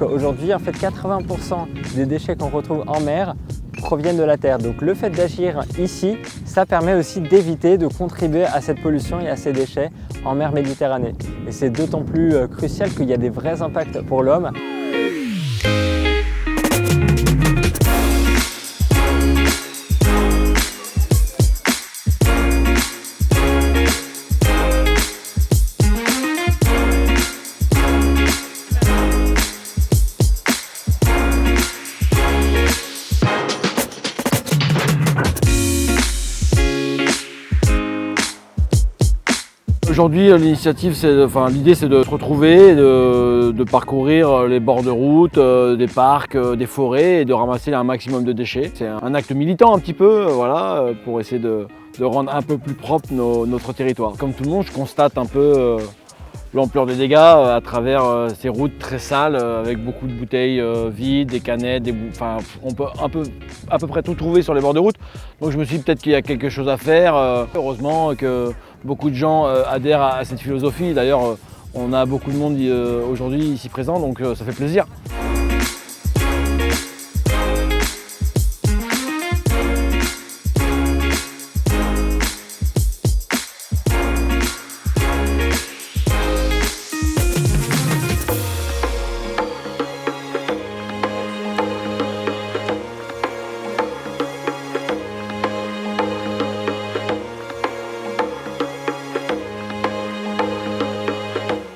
Aujourd'hui, en fait, 80% des déchets qu'on retrouve en mer proviennent de la terre. Donc le fait d'agir ici, ça permet aussi d'éviter de contribuer à cette pollution et à ces déchets en mer Méditerranée. Et c'est d'autant plus crucial qu'il y a des vrais impacts pour l'homme. Aujourd'hui, l'initiative, l'idée c'est de se retrouver, de parcourir les bords de route, des parcs, des forêts et de ramasser un maximum de déchets. C'est un acte militant un petit peu, voilà, pour essayer de rendre un peu plus propre notre territoire. Comme tout le monde, je constate un peu l'ampleur des dégâts à travers ces routes très sales avec beaucoup de bouteilles vides, des canettes, on peut à peu près tout trouver sur les bords de route. Donc je me suis dit peut-être qu'il y a quelque chose à faire. Heureusement que beaucoup de gens adhèrent à cette philosophie. D'ailleurs, on a beaucoup de monde aujourd'hui ici présent, donc ça fait plaisir.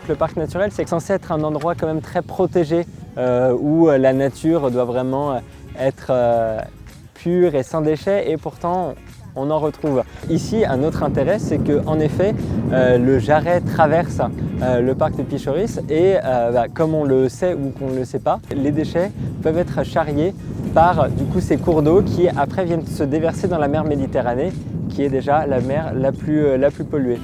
Le parc naturel, c'est censé être un endroit quand même très protégé où la nature doit vraiment être pure et sans déchets, et pourtant on en retrouve. Ici, un autre intérêt, c'est qu'en effet, le Jarret traverse le parc de Pichoris et comme on le sait ou qu'on ne le sait pas, les déchets peuvent être charriés par ces cours d'eau qui après viennent se déverser dans la mer Méditerranée, qui est déjà la mer la plus polluée.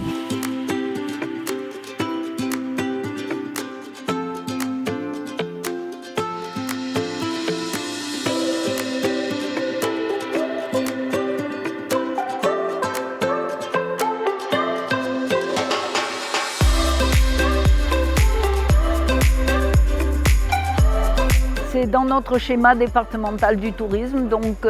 C'est dans notre schéma départemental du tourisme, donc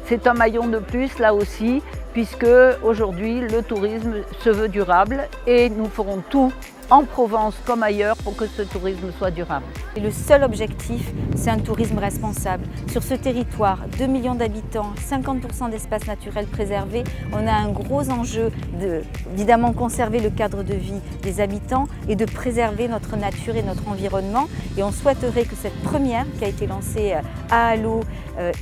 c'est un maillon de plus là aussi, puisque aujourd'hui le tourisme se veut durable et nous ferons tout en Provence comme ailleurs pour que ce tourisme soit durable. Et le seul objectif, c'est un tourisme responsable. Sur ce territoire, 2 millions d'habitants, 50% d'espaces naturels préservés, on a un gros enjeu de, évidemment, conserver le cadre de vie des habitants et de préserver notre nature et notre environnement. Et on souhaiterait que cette première qui a été lancée à Allot,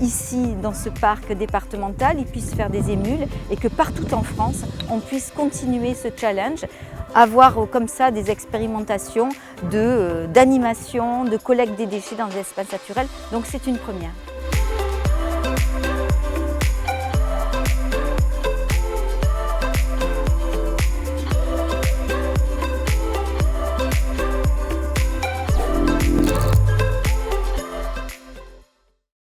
ici dans ce parc départemental, il puisse faire des émules et que partout en France, on puisse continuer ce challenge. Avoir comme ça des expérimentations d'animation, de collecte des déchets dans des espaces naturels. Donc c'est une première.